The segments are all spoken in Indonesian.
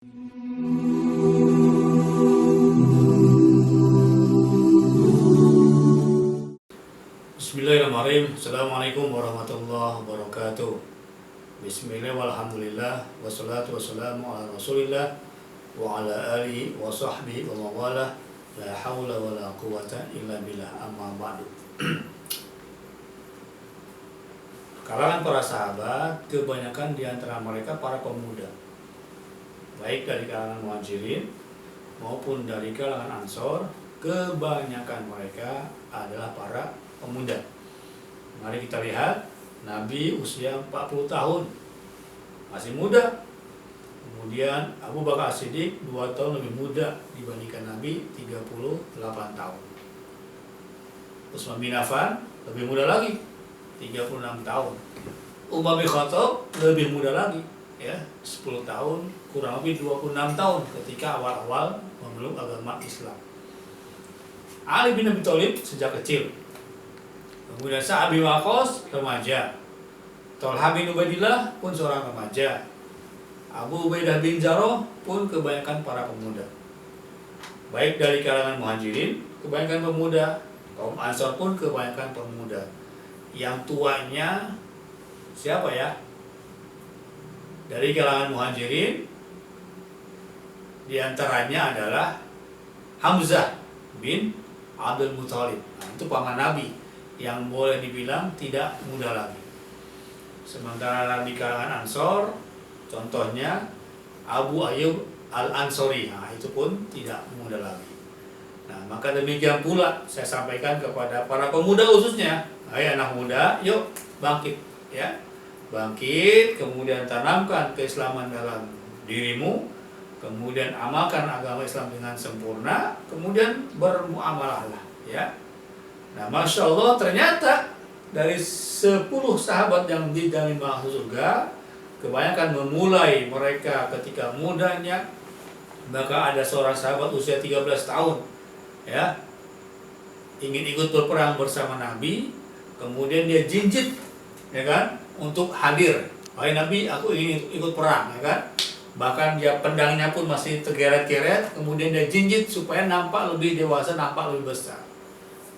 Bismillahirrahmanirrahim. Assalamualaikum warahmatullahi wabarakatuh. Bismillah walhamdulillah wassalatu wassalamu ala rasulillah wa ala alihi wa sahbihi wa mawala. La hawla wa la quwata illa billah, amma ba'du. Kalangan para sahabat, kebanyakan di antara mereka para pemuda, baik dari kalangan muhajirin maupun dari kalangan ansor, kebanyakan mereka adalah para pemuda. Mari kita lihat, Nabi usia 40 tahun, masih muda. Kemudian Abu Bakar As-Siddiq 2 tahun lebih muda dibandingkan Nabi, 38 tahun. Utsman bin Affan lebih muda lagi, 36 tahun. Umar bin Khattab lebih muda lagi, ya, 10 tahun, kurang lebih 26 tahun ketika awal-awal memeluk agama Islam. Ali bin Abi Thalib sejak kecil. Kemudian Sa'ad bin Waqqas remaja. Thalhah bin Ubaidillah pun seorang remaja. Abu Ubaidah bin Jarrah pun kebanyakan para pemuda. Baik dari kalangan muhajirin, kebanyakan pemuda. Kaum ansor pun kebanyakan pemuda. Yang tuanya siapa ya? Dari kalangan muhajirin, diantaranya adalah Hamzah bin Abdul Muthalib. Nah, itu paman Nabi yang boleh dibilang tidak muda lagi. Sementara di kalangan ansor, contohnya Abu Ayyub Al-Ansori, nah, itu pun tidak muda lagi. Nah, maka demikian pula saya sampaikan kepada para pemuda khususnya, hai anak muda, yuk bangkit, ya, bangkit, kemudian tanamkan keislaman dalam dirimu, kemudian amalkan agama Islam dengan sempurna, kemudian bermuamalahlah, ya. Nah, Masya Allah, ternyata dari 10 sahabat yang dijamin masuk surga, kebanyakan memulai mereka ketika mudanya. Maka ada seorang sahabat usia 13 tahun, ya, ingin ikut berperang bersama Nabi, kemudian dia jinjit, ya kan, untuk hadir. Wahai Nabi, aku ingin ikut perang, ya kan. Bahkan dia pedangnya pun masih tergeret-geret, kemudian dia jinjit supaya nampak lebih dewasa, nampak lebih besar.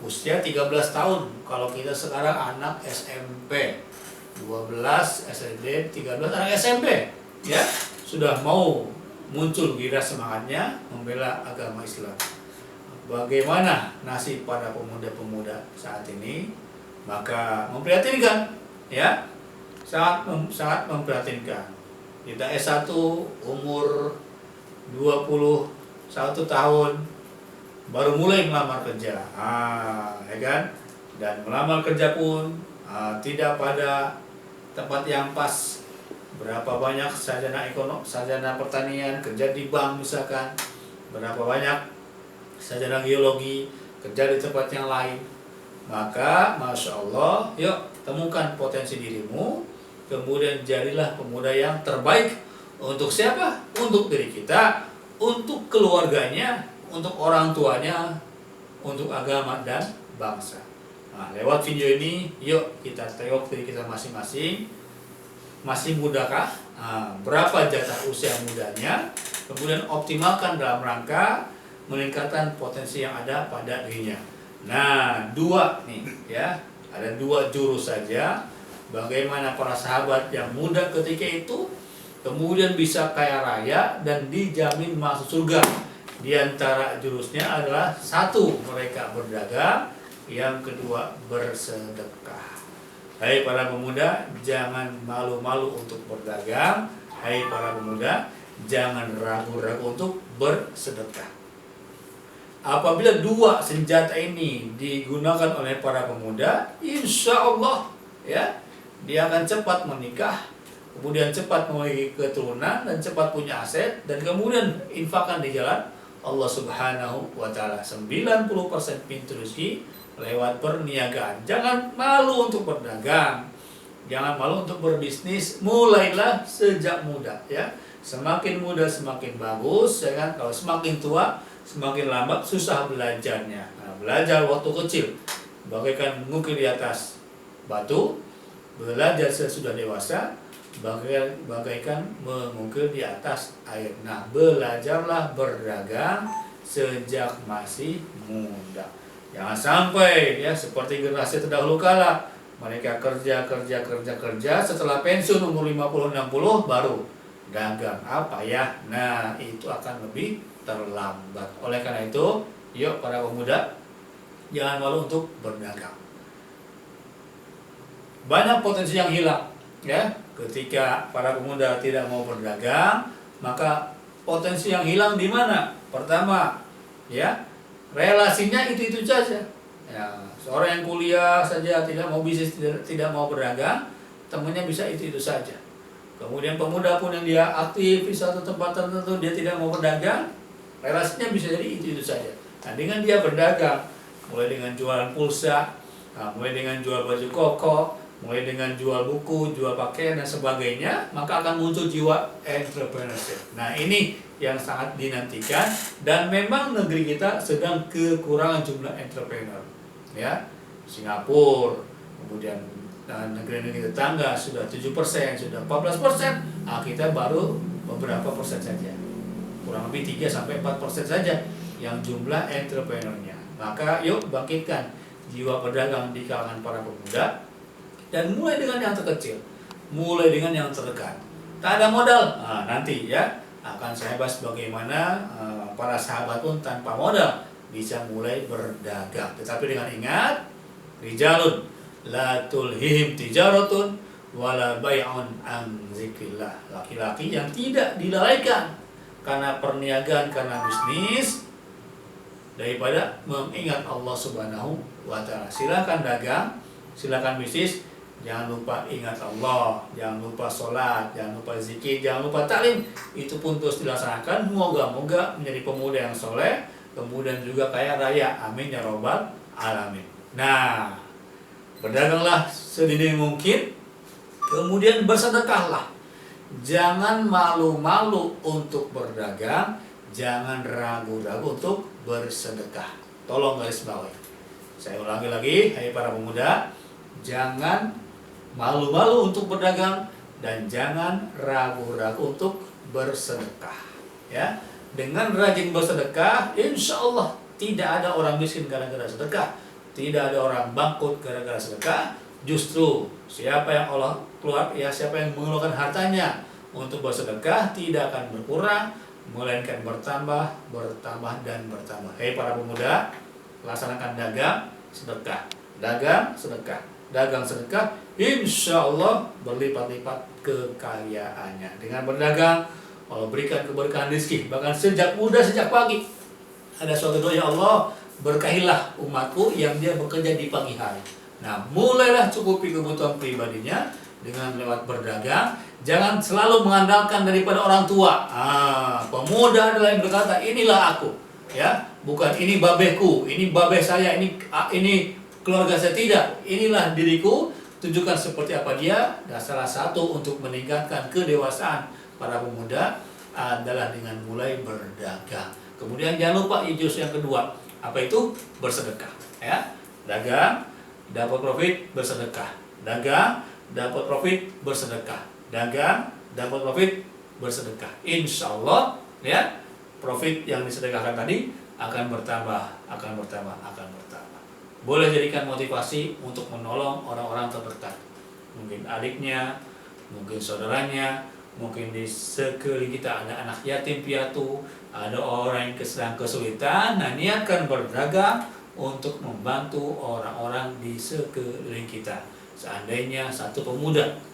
Usia 13 tahun, kalau kita sekarang anak SMP, 12, SD, 13, anak SMP, ya, sudah mau muncul gairah semangatnya membela agama Islam. Bagaimana nasib para pemuda-pemuda saat ini? Maka memprihatinkan, ya, sangat memprihatinkan. Kita S1 umur 21 tahun baru mulai melamar kerja, ya kan? Dan melamar kerja pun tidak pada tempat yang pas. Berapa banyak sarjana ekonomi, sarjana pertanian kerja di bank misalkan, berapa banyak sarjana geologi kerja di tempat yang lain. Maka Masya Allah, yuk temukan potensi dirimu, kemudian jadilah pemuda yang terbaik. Untuk siapa? Untuk diri kita, untuk keluarganya, untuk orang tuanya, untuk agama dan bangsa. Nah, lewat video ini, yuk kita tengok diri kita masing-masing. Masih mudakah? Nah, berapa jatah usia mudanya? Kemudian optimalkan dalam rangka meningkatkan potensi yang ada pada dirinya. Nah, 2 nih, ya, ada 2 jurus saja. Bagaimana para sahabat yang muda ketika itu kemudian bisa kaya raya dan dijamin masuk surga. Di antara jurusnya adalah 1, mereka berdagang, yang kedua bersedekah. Hai para pemuda, jangan malu-malu untuk berdagang. Hai para pemuda, jangan ragu-ragu untuk bersedekah. Apabila 2 senjata ini digunakan oleh para pemuda, insya Allah, ya, dia akan cepat menikah, kemudian cepat memiliki keturunan dan cepat punya aset, dan kemudian infakkan di jalan Allah Subhanahu wa Ta'ala. 90% pintu rezeki lewat perniagaan. Jangan malu untuk berdagang, jangan malu untuk berbisnis. Mulailah sejak muda, ya. Semakin muda semakin bagus, ya kan. Kalau semakin tua semakin lambat, susah belajarnya. Nah, belajar waktu kecil bagaikan mengukir di atas batu, belajar sesudah dewasa bagaikan mengukir di atas air. Nah, belajarlah berdagang sejak masih muda. Jangan sampai ya seperti generasi terdahulu kala, mereka kerja setelah pensiun umur 50-60 baru dagang apa ya. Nah, itu akan lebih terlambat. Oleh karena itu, yuk para pemuda, jangan malu untuk berdagang. Banyak potensi yang hilang ya ketika para pemuda tidak mau berdagang. Maka potensi yang hilang di mana? Pertama, ya, relasinya itu saja. Ya, seorang yang kuliah saja tidak mau bisnis, tidak mau berdagang, temannya bisa itu saja. Kemudian pemuda pun yang dia aktif di satu tempat tertentu, dia tidak mau berdagang, relasinya bisa jadi itu saja. Nah, dengan dia berdagang, mulai dengan jualan pulsa, mulai dengan jual baju koko, mulai dengan jual buku, jual pakaian dan sebagainya, maka akan muncul jiwa entrepreneurship. Nah, ini yang sangat dinantikan, dan memang negeri kita sedang kekurangan jumlah entrepreneur. Ya, Singapura, kemudian negeri-negeri tetangga sudah 7%, sudah 14%. Nah, kita baru beberapa persen saja. Kurang lebih 3-4% saja yang jumlah entrepreneurnya. Maka yuk bangkitkan jiwa berdagang di kalangan para pemuda, dan mulai dengan yang terkecil, mulai dengan yang terdekat. Tak ada modal, nanti ya akan saya bahas bagaimana para sahabat pun tanpa modal bisa mulai berdagang. Tetapi dengan ingat, rijalun la tulhihim tijaratun wala bai'un an zikrillah. Laki-laki yang tidak dilalaikan karena perniagaan, karena bisnis, daripada mengingat Allah Subhanahu wa Ta'ala. Silakan dagang, silakan bisnis, jangan lupa ingat Allah, jangan lupa sholat, jangan lupa zikir, jangan lupa taklim. Itu pun terus dilaksanakan. Moga-moga menjadi pemuda yang soleh, kemudian juga kaya raya. Amin ya robbal alamin. Nah, berdaganglah sedini mungkin, kemudian bersedekahlah. Jangan malu-malu untuk berdagang, jangan ragu-ragu untuk bersedekah. Tolong garis bawahi. Saya ulangi lagi, hai para pemuda, jangan malu-malu untuk berdagang dan jangan ragu-ragu untuk bersedekah. Ya, dengan rajin bersedekah, insya Allah tidak ada orang miskin gara-gara sedekah, tidak ada orang bangkrut gara-gara sedekah. Justru siapa yang Allah keluar, ya siapa yang mengeluarkan hartanya untuk bersedekah tidak akan berkurang, melainkan bertambah dan bertambah. Hei para pemuda, laksanakan dagang sedekah, dagang sedekah, dagang sedekah, insya Allah berlipat-lipat kekayaannya. Dengan berdagang, Allah berikan keberkahan rezeki. Bahkan sejak muda, sejak pagi, ada suatu doa, ya Allah, berkahilah umatku yang dia bekerja di pagi hari. Nah, mulailah cukupi kebutuhan pribadinya dengan lewat berdagang. Jangan selalu mengandalkan daripada orang tua. Pemuda adalah yang berkata, inilah aku, ya, bukan ini babeku, ini babe saya, ini keluarga saya. Tidak, inilah diriku, tunjukkan seperti apa dia. Dan salah satu untuk meningkatkan kedewasaan para pemuda adalah dengan mulai berdagang. Kemudian jangan lupa jus yang kedua, apa itu? Bersedekah. Ya, dagang, dapat profit, bersedekah. Dagang, dapat profit, bersedekah. Dagang, dapat profit, bersedekah. Insya Allah, ya, profit yang disedekahkan tadi akan bertambah. Boleh jadikan motivasi untuk menolong orang-orang terdekat. Mungkin adiknya, mungkin saudaranya, mungkin di sekeliling kita ada anak yatim piatu, ada orang yang sedang kesulitan. Nah, niatkan berdagang untuk membantu orang-orang di sekeliling kita. Seandainya satu pemuda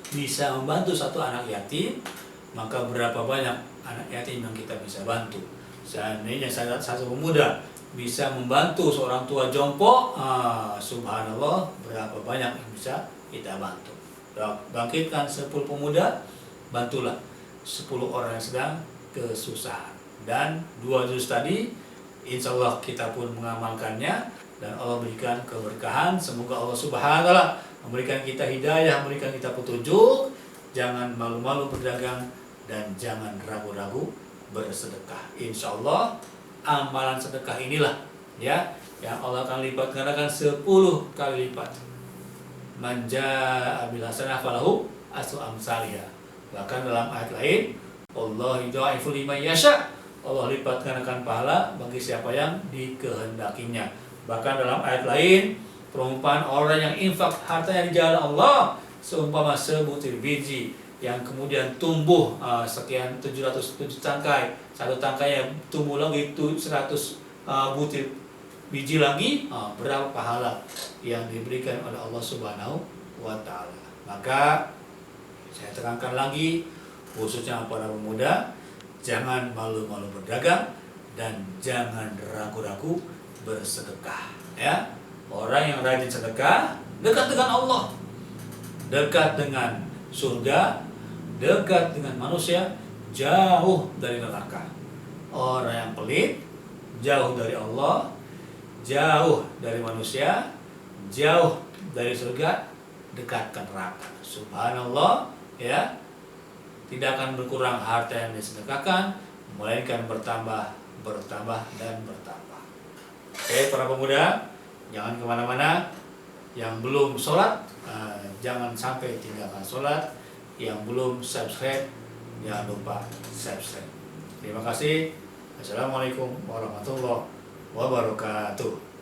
bisa membantu satu anak yatim, maka berapa banyak anak yatim yang kita bisa bantu. Seandainya satu pemuda bisa membantu seorang tua jompo, subhanallah, berapa banyak yang bisa kita bantu. Bangkitkan 10 pemuda, bantulah 10 orang yang sedang kesusahan. Dan 2 juz tadi, insya Allah kita pun mengamalkannya, dan Allah berikan keberkahan. Semoga Allah subhanahu wa ta'ala memberikan kita hidayah, memberikan kita petunjuk. Jangan malu-malu berdagang dan jangan ragu-ragu bersedekah. Insya Allah amalan sedekah inilah, ya, yang Allah akan lipat gandakan 10 kali lipat. Man jaa'a bil hasanah falahu asru amsalihha. Bahkan dalam ayat lain, Allah yudha'ifu liman yasha. Allah lipat gandakan pahala bagi siapa yang dikehendakinya. Bahkan dalam ayat lain, perumpamaan orang yang infak hartanya di jalan Allah seumpama sebutir biji yang kemudian tumbuh sekian 707 tangkai, satu tangkai yang tumbuh lagi itu 100 butir biji lagi, berapa pahala yang diberikan oleh Allah Subhanahu wa Ta'ala. Maka saya tekankan lagi, khususnya para pemuda, jangan malu-malu berdagang dan jangan ragu-ragu bersedekah. Ya, orang yang rajin sedekah dekat dengan Allah, dekat dengan surga, dekat dengan manusia, jauh dari neraka. Orang yang pelit jauh dari Allah, jauh dari manusia, jauh dari surga, dekatkan neraka. Subhanallah, ya. Tidak akan berkurang harta yang disedekahkan, melainkan bertambah, dan bertambah. Oke, para pemuda, jangan kemana-mana. Yang belum sholat, jangan sampai tinggalkan sholat. Yang belum subscribe, jangan lupa subscribe. Terima kasih. Assalamualaikum warahmatullahi wabarakatuh.